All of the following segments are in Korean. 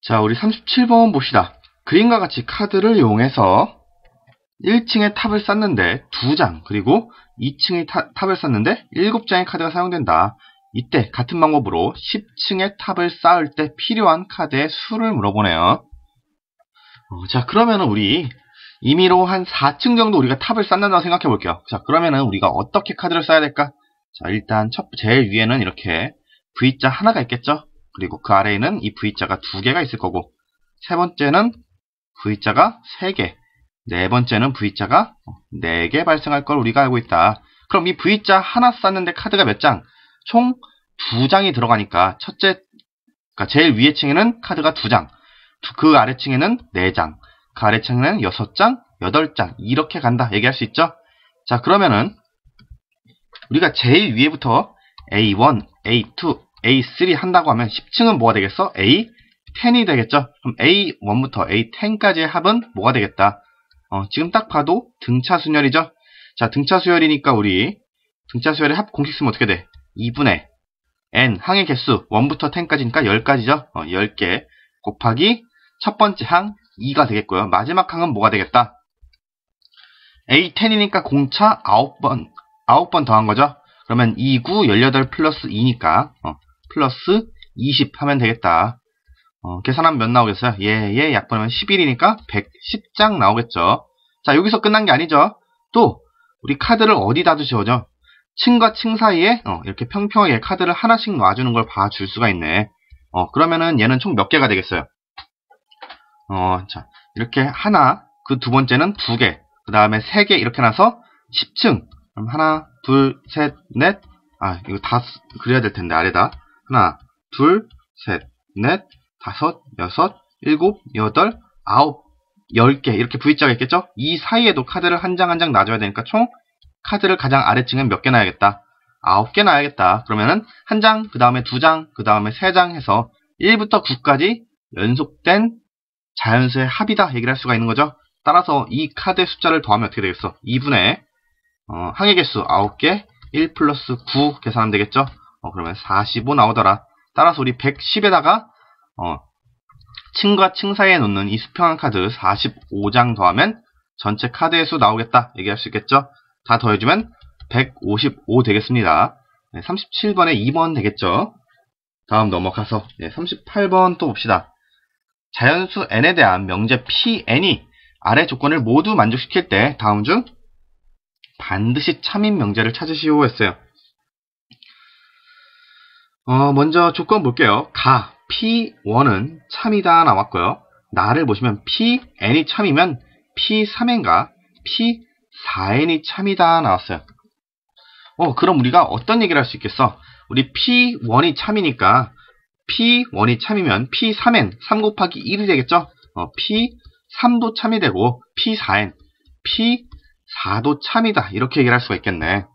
자, 우리 37번 봅시다. 그림과 같이 카드를 이용해서 1층에 탑을 쌓는데 2장, 그리고 2층에 탑을 쌓는데 7장의 카드가 사용된다. 이때 같은 방법으로 10층에 탑을 쌓을 때 필요한 카드의 수를 물어보네요. 자, 그러면은 우리 임의로 한 4층 정도 우리가 탑을 쌓는다고 생각해 볼게요. 자, 그러면은 우리가 어떻게 카드를 쌓아야 될까? 자, 일단 제일 위에는 이렇게 V자 하나가 있겠죠? 그리고 그 아래에는 이 V자가 2개가 있을 거고, 세 번째는 V자가 3개, 네 번째는 V자가 4개 발생할 걸 우리가 알고 있다. 그럼 이 V자 하나 쌓는데 카드가 몇 장? 총 2장이 들어가니까 그러니까 제일 위에 층에는 카드가 2장, 그 아래층에는 4장, 그 아래층에는 6장, 8장 이렇게 간다 얘기할 수 있죠? 자, 그러면은 우리가 제일 위에부터 A1, A2, A3 한다고 하면 10층은 뭐가 되겠어? A10이 되겠죠? 그럼 A1부터 A10까지의 합은 뭐가 되겠다? 지금 딱 봐도 등차수열이죠? 자, 등차수열이니까 우리 등차수열의 합 공식 쓰면 어떻게 돼? 2분의 n, 항의 개수 1부터 10까지니까 10가지죠? 10개 곱하기 첫 번째 항 2가 되겠고요. 마지막 항은 뭐가 되겠다? A10이니까 공차 9번 더한 거죠? 그러면 2, 9, 18 플러스 2니까 플러스 20 하면 되겠다. 계산하면 몇 나오겠어요? 약분하면 11이니까 110장 나오겠죠. 자, 여기서 끝난 게 아니죠. 또 우리 카드를 어디다 두셔죠? 층과 층 사이에 이렇게 평평하게 카드를 하나씩 놔주는 걸 봐줄 수가 있네. 그러면은 얘는 총 몇 개가 되겠어요? 자, 이렇게 하나, 그 두 번째는 2개, 그 다음에 3개 이렇게 나서 10층. 그럼 하나, 둘, 셋, 넷. 이거 다 그려야 될 텐데, 아래다. 하나, 둘, 셋, 넷, 다섯, 여섯, 일곱, 여덟, 아홉, 10개. 이렇게 V자가 있겠죠? 이 사이에도 카드를 한 장 한 장 놔줘야 되니까 총 카드를 가장 아래층엔 몇 개 놔야겠다? 9개 놔야겠다. 그러면은 한 장, 그 다음에 2장, 그 다음에 3장 해서 1부터 9까지 연속된 자연수의 합이다 얘기를 할 수가 있는 거죠. 따라서 이 카드의 숫자를 더하면 어떻게 되겠어? 2분의 항의 개수 9개, 1 플러스 9 계산하면 되겠죠? 그러면 45 나오더라. 따라서 우리 110에다가 층과 층 사이에 놓는 이 수평한 카드 45장 더하면 전체 카드의 수 나오겠다 얘기할 수 있겠죠? 다 더해주면 155 되겠습니다. 37번에 2번 되겠죠? 다음 넘어가서 38번 또 봅시다. 자연수 n에 대한 명제 Pn이 아래 조건을 모두 만족시킬 때 다음 중 반드시 참인 명제를 찾으시오 했어요. 먼저 조건 볼게요. 가 P1은 참이다 나왔고요. 나를 보시면 Pn이 참이면 P3n과 P4n이 참이다 나왔어요. 그럼 우리가 어떤 얘기를 할 수 있겠어? 우리 P1이 참이니까 P1이 참이면 P3n 3 곱하기 1이 되겠죠? P3도 참이 되고 P4n, P4도 참이다 이렇게 얘기를 할 수가 있겠네.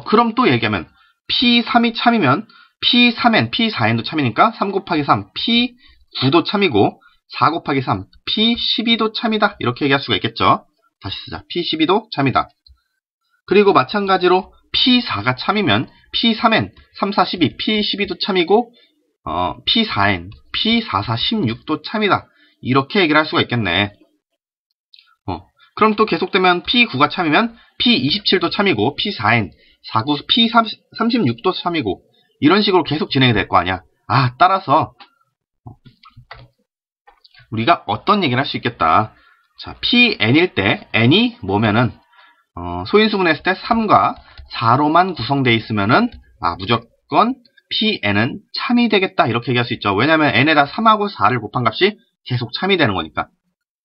그럼 또 얘기하면 P3이 참이면 P3n, P4n도 참이니까 3 곱하기 3, P9도 참이고 4 곱하기 3, P12도 참이다 이렇게 얘기할 수가 있겠죠. 다시 쓰자. P12도 참이다. 그리고 마찬가지로 P4가 참이면 P3n, 3, 4, 12, P12도 참이고 P4n, P4, 4, 16도 참이다. 이렇게 얘기를 할 수가 있겠네. 그럼 또 계속되면 P9가 참이면 P27도 참이고 P4n, 49, P36도 참이고 이런 식으로 계속 진행이 될 거 아니야. 따라서 우리가 어떤 얘기를 할 수 있겠다. 자, Pn일 때 n이 뭐면은 소인수분 했을 때 3과 4로만 구성되어 있으면은 무조건 Pn은 참이 되겠다 이렇게 얘기할 수 있죠. 왜냐하면 n에다 3하고 4를 곱한 값이 계속 참이 되는 거니까.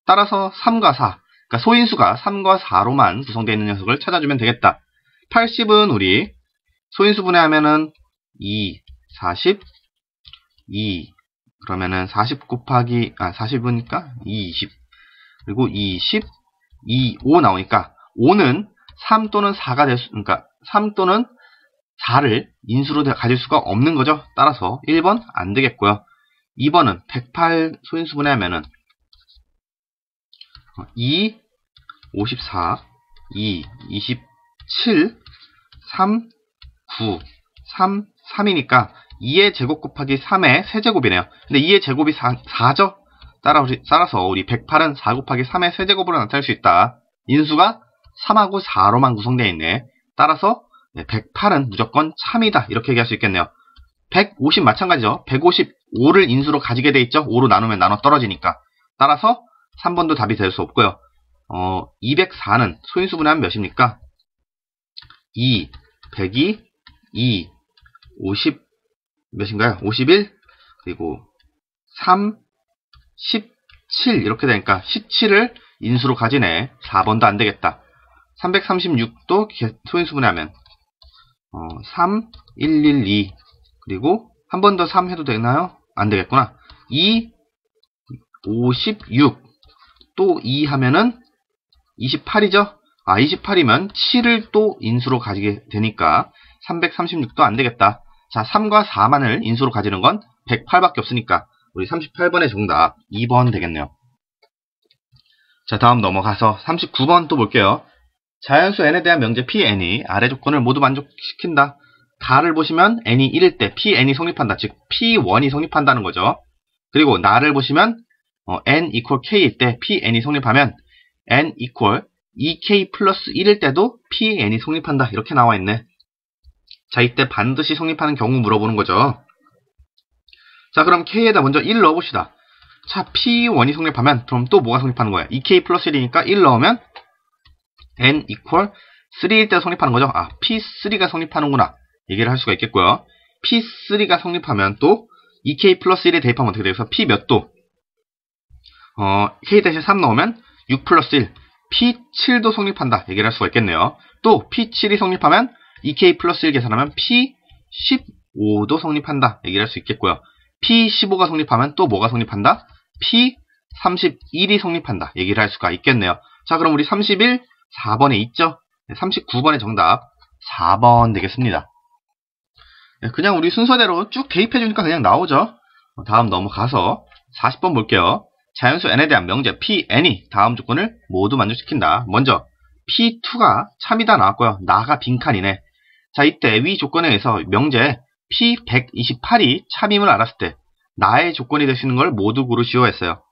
따라서 3과 4, 그러니까 소인수가 3과 4로만 구성되어 있는 녀석을 찾아주면 되겠다. 80은 우리 소인수분해 하면은 2, 40, 2, 그러면은 40 곱하기 40이니까 20, 그리고 20, 2, 5 나오니까 5는 3 또는 4가 될 수, 그러니까 3 또는 4를 인수로 가질 수가 없는 거죠. 따라서 1번 안 되겠고요. 2번은 108 소인수분해 하면은 2, 54, 2, 27, 3, 9, 3, 3이니까 2의 제곱 곱하기 3의 세제곱이네요. 근데 2의 제곱이 4죠? 따라서 우리 108은 4 곱하기 3의 세제곱으로 나타낼 수 있다. 인수가 3하고 4로만 구성되어 있네. 따라서 108은 무조건 참이다. 이렇게 얘기할 수 있겠네요. 150 마찬가지죠. 155를 인수로 가지게 돼 있죠. 5로 나누면 나눠 떨어지니까. 따라서 3번도 답이 될 수 없고요. 204는 소인수분해하면 몇입니까? 2, 102, 2, 50 몇인가요? 51, 그리고 3, 17 이렇게 되니까 17을 인수로 가지네. 4번도 안 되겠다. 336도 소인수분해하면 3, 1, 1, 2 그리고 한 번 더 3 해도 되나요? 안 되겠구나. 2, 56 또 2 하면은 28이죠? 28이면 7을 또 인수로 가지게 되니까 336도 안 되겠다. 자, 3과 4만을 인수로 가지는 건 108밖에 없으니까 우리 38번의 정답 2번 되겠네요. 자, 다음 넘어가서 39번 또 볼게요. 자연수 n에 대한 명제 Pn이 아래 조건을 모두 만족시킨다. 다를 보시면 n이 1일 때 Pn이 성립한다. 즉 P1이 성립한다는 거죠. 그리고 나를 보시면 n equal k일 때 Pn이 성립하면 n equal 2k 플러스 1일 때도 Pn이 성립한다. 이렇게 나와 있네. 자, 이때 반드시 성립하는 경우 물어보는 거죠. 자, 그럼 k에다 먼저 1 넣어봅시다. 자, P1이 성립하면 그럼 또 뭐가 성립하는 거야? 2k 플러스 1이니까 1 넣으면 n equal 3일 때 성립하는 거죠. 아, P3가 성립하는구나. 얘기를 할 수가 있겠고요. P3가 성립하면 또 2k 플러스 1에 대입하면 어떻게 돼요? 그래서 P 몇 도? k 대신 3 넣으면 6 플러스 1. P7도 성립한다. 얘기를 할 수가 있겠네요. 또 P7이 성립하면 2k 플러스 1 계산하면 P15도 성립한다. 얘기를 할 수 있겠고요. P15가 성립하면 또 뭐가 성립한다? P31이 성립한다. 얘기를 할 수가 있겠네요. 자, 그럼 우리 31, 4번에 있죠? 39번의 정답 4번 되겠습니다. 그냥 우리 순서대로 쭉 대입해주니까 그냥 나오죠. 다음 넘어가서 40번 볼게요. 자연수 n에 대한 명제 Pn이 다음 조건을 모두 만족시킨다. 먼저 P2가 참이다 나왔고요. 나가 빈칸이네. 자, 이때 위 조건에 의해서 명제 P128이 참임을 알았을 때 나의 조건이 될 수 있는 걸 모두 고르시오 했어요.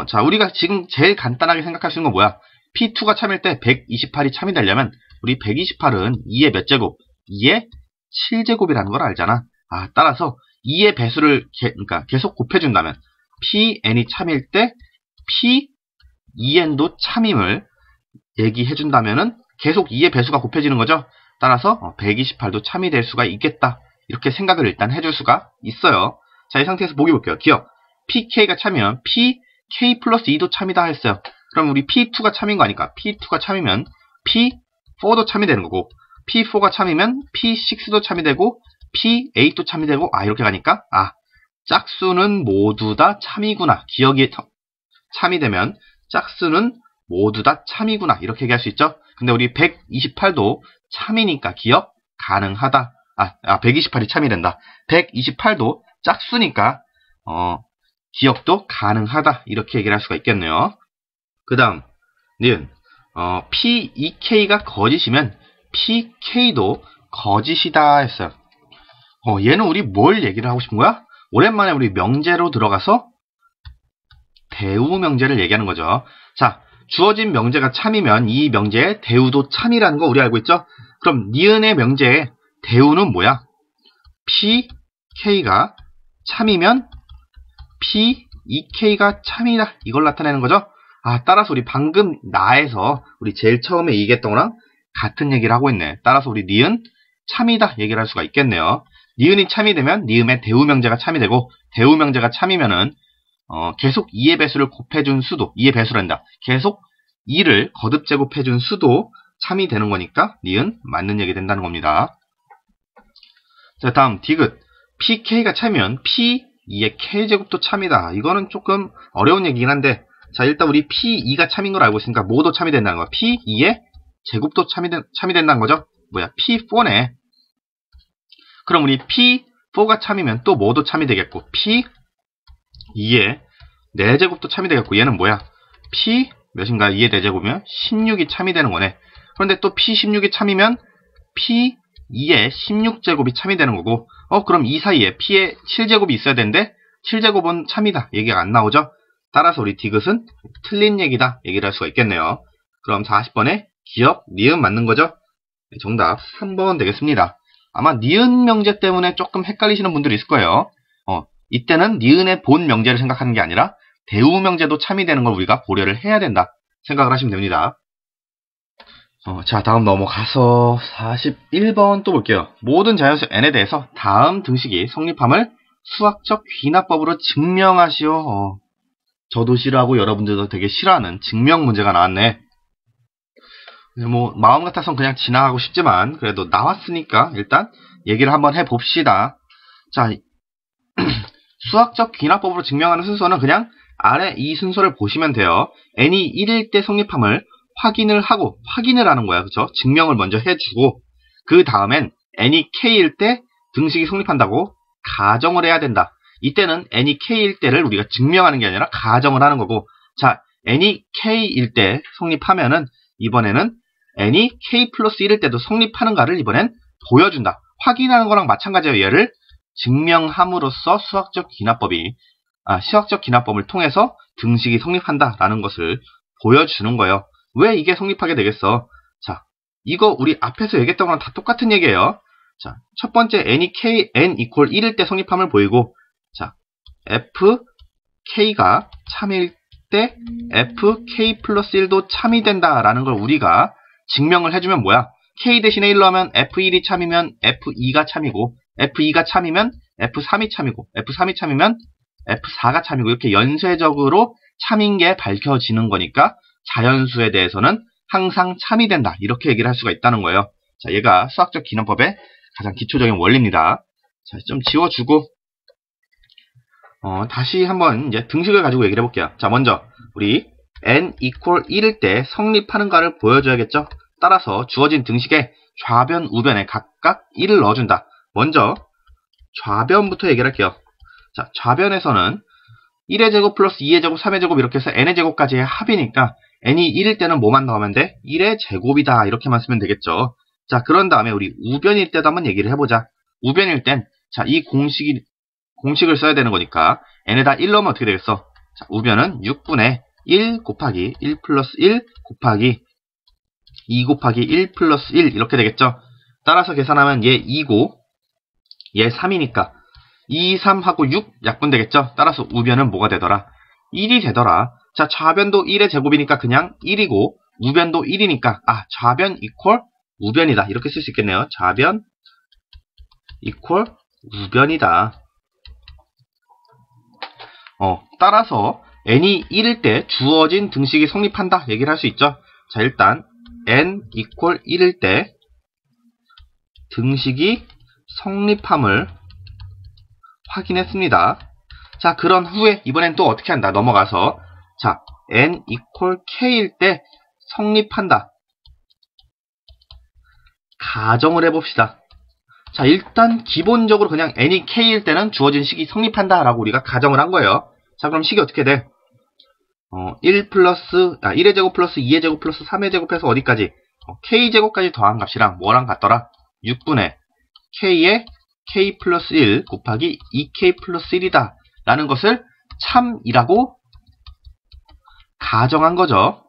자, 우리가 지금 제일 간단하게 생각할 수 있는 건 뭐야? P2가 참일 때 128이 참이 되려면 우리 128은 2의 몇 제곱? 2의 7제곱이라는 걸 알잖아. 아, 따라서 2의 배수를 그러니까 계속 곱해준다면 Pn이 참일 때 P2n도 참임을 얘기해준다면은 계속 2의 배수가 곱해지는 거죠. 따라서 128도 참이 될 수가 있겠다. 이렇게 생각을 일단 해줄 수가 있어요. 자, 이 상태에서 보기 볼게요. 기억. PK가 참이면 PK 플러스 2도 참이다 했어요. 그럼 우리 P2가 참인 거 아니까 P2가 참이면 P4도 참이 되는 거고 P4가 참이면 P6도 참이 되고 P8도 참이 되고 이렇게 가니까 짝수는 모두 다 참이구나. 기억이 참이 되면 짝수는 모두 다 참이구나. 이렇게 얘기할 수 있죠. 근데 우리 128도 참이니까 기억 가능하다. 128이 참이 된다. 128도 짝수니까 기억도 가능하다. 이렇게 얘기를 할 수가 있겠네요. 그 다음 니은 P2K가 거짓이면 PK도 거짓이다 했어요. 얘는 우리 뭘 얘기를 하고 싶은 거야? 오랜만에 우리 명제로 들어가서 대우 명제를 얘기하는 거죠. 자, 주어진 명제가 참이면 이 명제의 대우도 참이라는 거 우리 알고 있죠? 그럼 니은의 명제의 대우는 뭐야? PK가 참이면 P2K가 참이다. 이걸 나타내는 거죠. 따라서 우리 방금 나에서 우리 제일 처음에 얘기했던 거랑 같은 얘기를 하고 있네. 따라서 우리 니은 참이다 얘기를 할 수가 있겠네요. 니은이 참이 되면 니은의 대우 명제가 참이 되고 대우 명제가 참이면은 계속 2의 배수를 곱해준 수도 2의 배수란다. 계속 2를 거듭 제곱해준 수도 참이 되는 거니까 니은 맞는 얘기 된다는 겁니다. 자, 다음 디귿. PK가 참이면 P2의 K제곱도 참이다. 이거는 조금 어려운 얘기긴 한데 자, 일단 우리 P2가 참인 걸 알고 있으니까 뭐도 참이 된다는 거야. P2의 제곱도 참이 된다는 거죠. 뭐야? P4네. 그럼 우리 P4가 참이면 또 뭐도 참이 되겠고 P2의 4제곱도 참이 되겠고 얘는 뭐야? P 몇인가? 2의 4제곱이면 16이 참이 되는 거네. 그런데 또 P16이 참이면 2의 16제곱이 참이 되는 거고, 그럼 이 사이에 p의 7제곱이 있어야 되는데 7제곱은 참이다 얘기가 안 나오죠. 따라서 우리 디귿은 틀린 얘기다 얘기를 할 수가 있겠네요. 그럼 40번에 기역, 니은 맞는 거죠? 정답 3번 되겠습니다. 아마 니은 명제 때문에 조금 헷갈리시는 분들이 있을 거예요. 이때는 니은의 본 명제를 생각하는 게 아니라 대우 명제도 참이 되는 걸 우리가 고려를 해야 된다 생각을 하시면 됩니다. 자, 다음 넘어가서 41번 또 볼게요. 모든 자연수 n에 대해서 다음 등식이 성립함을 수학적 귀납법으로 증명하시오. 저도 싫어하고 여러분들도 되게 싫어하는 증명 문제가 나왔네. 뭐 마음 같아선 그냥 지나가고 싶지만 그래도 나왔으니까 일단 얘기를 한번 해봅시다. 자, 수학적 귀납법으로 증명하는 순서는 그냥 아래 이 순서를 보시면 돼요. n이 1일 때 성립함을 확인을 하는 거야. 그쵸? 증명을 먼저 해주고 그 다음엔 n이 k일 때 등식이 성립한다고 가정을 해야 된다. 이때는 n이 k일 때를 우리가 증명하는 게 아니라 가정을 하는 거고, 자, n이 k일 때 성립하면은 이번에는 n이 k 플러스 1일 때도 성립하는가를 이번엔 보여준다. 확인하는 거랑 마찬가지예요. 얘를 증명함으로써 수학적 기납법을 통해서 등식이 성립한다라는 것을 보여주는 거예요. 왜 이게 성립하게 되겠어? 자, 이거 우리 앞에서 얘기했던 거랑 다 똑같은 얘기예요. 자, 첫 번째 n이 n equal 1일 때 성립함을 보이고, 자, fk가 참일 때 fk 플러스 1도 참이 된다라는 걸 우리가 증명을 해주면 뭐야? k 대신에 1로 하면 f1이 참이면 f2가 참이고, f2가 참이면 f3이 참이고, f3이 참이면 f4가 참이고, 이렇게 연쇄적으로 참인 게 밝혀지는 거니까 자연수에 대해서는 항상 참이 된다. 이렇게 얘기를 할 수가 있다는 거예요. 자, 얘가 수학적 기납법의 가장 기초적인 원리입니다. 자, 좀 지워주고 다시 한번 이제 등식을 가지고 얘기를 해볼게요. 자, 먼저 우리 n equal 1일 때 성립하는가를 보여줘야겠죠. 따라서 주어진 등식에 좌변, 우변에 각각 1을 넣어준다. 먼저 좌변부터 얘기를 할게요. 자, 좌변에서는 1의 제곱 플러스 2의 제곱, 3의 제곱 이렇게 해서 n의 제곱까지의 합이니까 n이 1일 때는 뭐만 넣으면 돼? 1의 제곱이다. 이렇게만 쓰면 되겠죠. 자, 그런 다음에 우리 우변일 때도 한번 얘기를 해보자. 우변일 땐, 자, 이 공식을 써야 되는 거니까 n에다 1 넣으면 어떻게 되겠어? 자, 우변은 6분의 1 곱하기 1 플러스 1 곱하기 2 곱하기 1 플러스 1 이렇게 되겠죠. 따라서 계산하면 얘 2고 얘 3이니까 2, 3하고 6 약분 되겠죠. 따라서 우변은 뭐가 되더라? 1이 되더라. 자, 좌변도 1의 제곱이니까 그냥 1이고 우변도 1이니까 좌변 이퀄 우변이다. 이렇게 쓸 수 있겠네요. 좌변 이퀄 우변이다. 따라서 n이 1일 때 주어진 등식이 성립한다 얘기를 할 수 있죠. 자, 일단 n equal 1일 때 등식이 성립함을 확인했습니다. 자, 그런 후에 이번엔 또 어떻게 한다? 넘어가서 자, n equal k일 때 성립한다. 가정을 해봅시다. 자, 일단 기본적으로 그냥 n이 k일 때는 주어진 식이 성립한다 라고 우리가 가정을 한 거예요. 자, 그럼 식이 어떻게 돼? 1의 제곱 플러스 2의 제곱 플러스 3의 제곱해서 어디까지? k제곱까지 더한 값이랑 뭐랑 같더라? 6분의 k의 k 플러스 1 곱하기 2k 플러스 1이다 라는 것을 참이라고 가정한 거죠.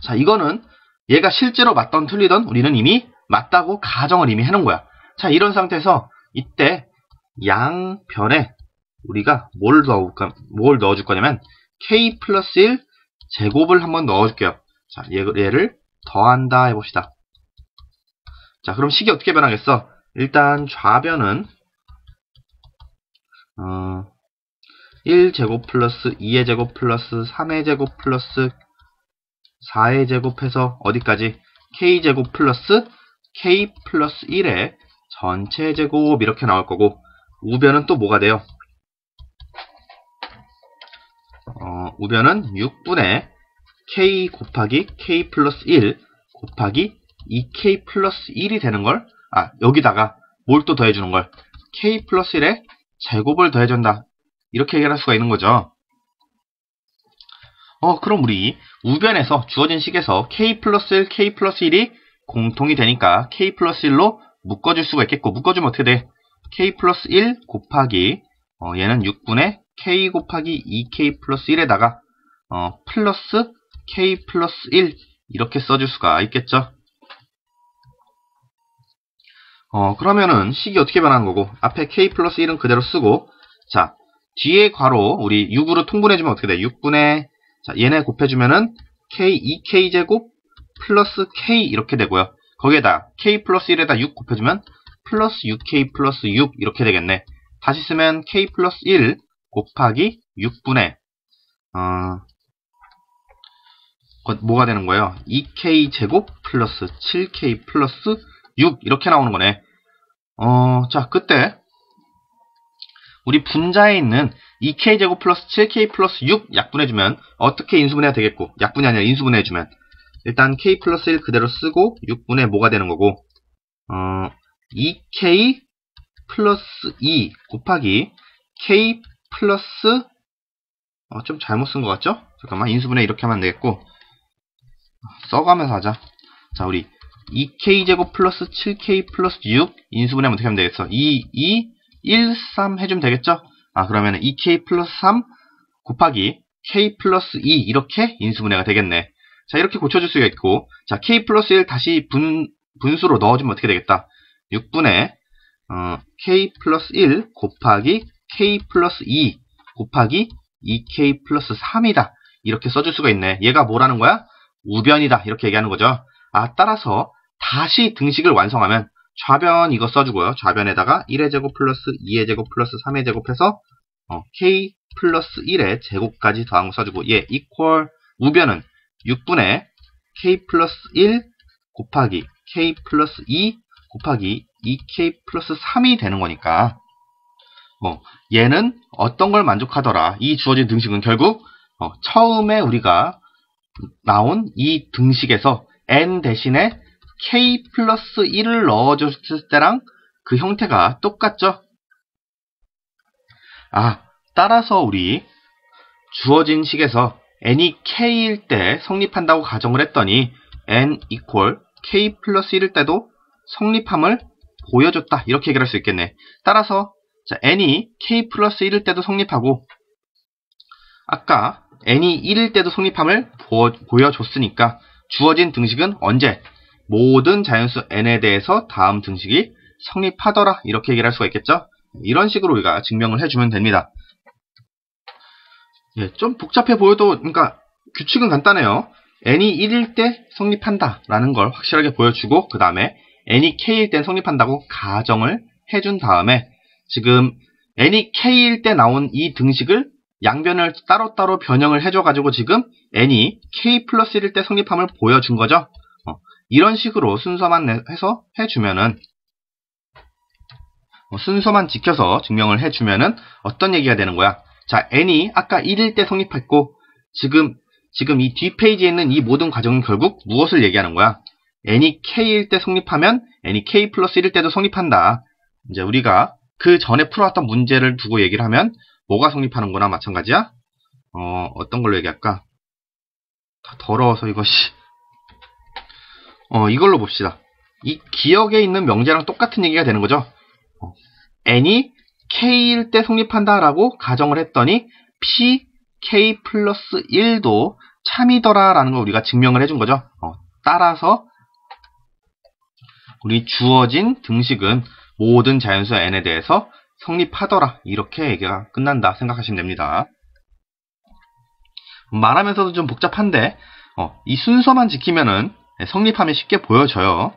자, 이거는 얘가 실제로 맞던 틀리던 우리는 이미 맞다고 가정을 이미 해놓은 거야. 자, 이런 상태에서 이때 양변에 우리가 뭘 넣어줄 거냐면 k 플러스 1 제곱을 한번 넣어줄게요. 자, 얘를 더한다 해봅시다. 자, 그럼 식이 어떻게 변하겠어? 일단 좌변은 1제곱 플러스 2의 제곱 플러스 3의 제곱 플러스 4의 제곱해서 어디까지? k제곱 플러스 k 플러스 1의 전체 제곱 이렇게 나올 거고, 우변은 또 뭐가 돼요? 우변은 6분의 k 곱하기 k 플러스 1 곱하기 2k 플러스 1이 되는 걸, 여기다가 뭘 또 더해주는 걸? k 플러스 1의 제곱을 더해준다. 이렇게 얘기할 수가 있는 거죠. 그럼 우리 우변에서 주어진 식에서 k 플러스 1, k 플러스 1이 공통이 되니까 k 플러스 1로 묶어줄 수가 있겠고, 묶어주면 어떻게 돼? k 플러스 1 곱하기 얘는 6분의 k 곱하기 2k 플러스 1에다가 플러스 k 플러스 1 이렇게 써줄 수가 있겠죠. 그러면은 식이 어떻게 변하는 거고, 앞에 k 플러스 1은 그대로 쓰고, 자, 뒤에 괄호 우리 6으로 통분해주면 어떻게 돼? 6분의, 자, 얘네 곱해주면은 k 2k제곱 플러스 k 이렇게 되고요. 거기에다 k 플러스 1에다 6 곱해주면 플러스 6k 플러스 6 이렇게 되겠네. 다시 쓰면 k 플러스 1 곱하기 6분의 뭐가 되는 거예요? 2k 제곱 플러스 7k 플러스 6 이렇게 나오는 거네. 자, 그때 우리 분자에 있는 2k 제곱 플러스 7k 플러스 6 약분해주면 어떻게 인수분해가 되겠고, 약분이 아니라 인수분해해주면 일단 k 플러스 1 그대로 쓰고 6분의 뭐가 되는 거고, 2k 플러스 2 곱하기 k 플러스 좀 잘못 쓴 것 같죠? 잠깐만, 인수분해 이렇게 하면 되겠고, 써가면서 하자. 자, 우리 2k제곱 플러스 7k 플러스 6 인수분해하면 어떻게 하면 되겠어? 1, 3 해주면 되겠죠? 그러면 2k 플러스 3 곱하기 k 플러스 2 이렇게 인수분해가 되겠네. 자, 이렇게 고쳐줄 수가 있고, 자, k 플러스 1 다시 분수로 넣어주면 어떻게 되겠다? 6분의 k 플러스 1 곱하기 k 플러스 2 곱하기 2k 플러스 3이다. 이렇게 써줄 수가 있네. 얘가 뭐라는 거야? 우변이다. 이렇게 얘기하는 거죠. 따라서 다시 등식을 완성하면 좌변 이거 써주고요. 좌변에다가 1의 제곱 플러스 2의 제곱 플러스 3의 제곱해서 k 플러스 1의 제곱까지 더한 거 써주고, 얘 이퀄 우변은 6분의 k 플러스 1 곱하기 k 플러스 2 곱하기 2k 플러스 3이 되는 거니까, 얘는 어떤 걸 만족하더라. 이 주어진 등식은 결국 처음에 우리가 나온 이 등식에서 n 대신에 k 플러스 1을 넣어줬을 때랑 그 형태가 똑같죠? 따라서 우리 주어진 식에서 n이 k일 때 성립한다고 가정을 했더니 n equal k 플러스 1일 때도 성립함을 보여줬다. 이렇게 얘기할 수 있겠네. 따라서 자, n이 k 플러스 1일 때도 성립하고, 아까 n이 1일 때도 성립함을 보여줬으니까 주어진 등식은 언제? 모든 자연수 n에 대해서 다음 등식이 성립하더라. 이렇게 얘기를 할 수가 있겠죠? 이런 식으로 우리가 증명을 해주면 됩니다. 좀 복잡해 보여도, 그러니까 규칙은 간단해요. n이 1일 때 성립한다 라는 걸 확실하게 보여주고, 그 다음에 n이 k일 때 성립한다고 가정을 해준 다음에, 지금 n이 k일 때 나온 이 등식을 양변을 따로따로 변형을 해줘가지고 지금 n이 k 플러스 1일 때 성립함을 보여준 거죠. 이런 식으로 순서만 해서 해주면은, 순서만 지켜서 증명을 해주면은 어떤 얘기가 되는 거야? 자, n이 아까 1일 때 성립했고, 지금 이 뒷페이지에 있는 이 모든 과정은 결국 무엇을 얘기하는 거야? n이 k일 때 성립하면 n이 k 플러스 1일 때도 성립한다. 이제 우리가 그 전에 풀어왔던 문제를 두고 얘기를 하면 뭐가 성립하는 거나 마찬가지야? 어떤 걸로 얘기할까? 다 더러워서 이것이. 이걸로 봅시다. 이 기억에 있는 명제랑 똑같은 얘기가 되는 거죠. n이 k일 때 성립한다라고 가정을 했더니 p k 플러스 1도 참이더라 라는 걸 우리가 증명을 해준 거죠. 따라서 우리 주어진 등식은 모든 자연수 n에 대해서 성립하더라. 이렇게 얘기가 끝난다 생각하시면 됩니다. 말하면서도 좀 복잡한데 이 순서만 지키면은 성립함이 쉽게 보여져요.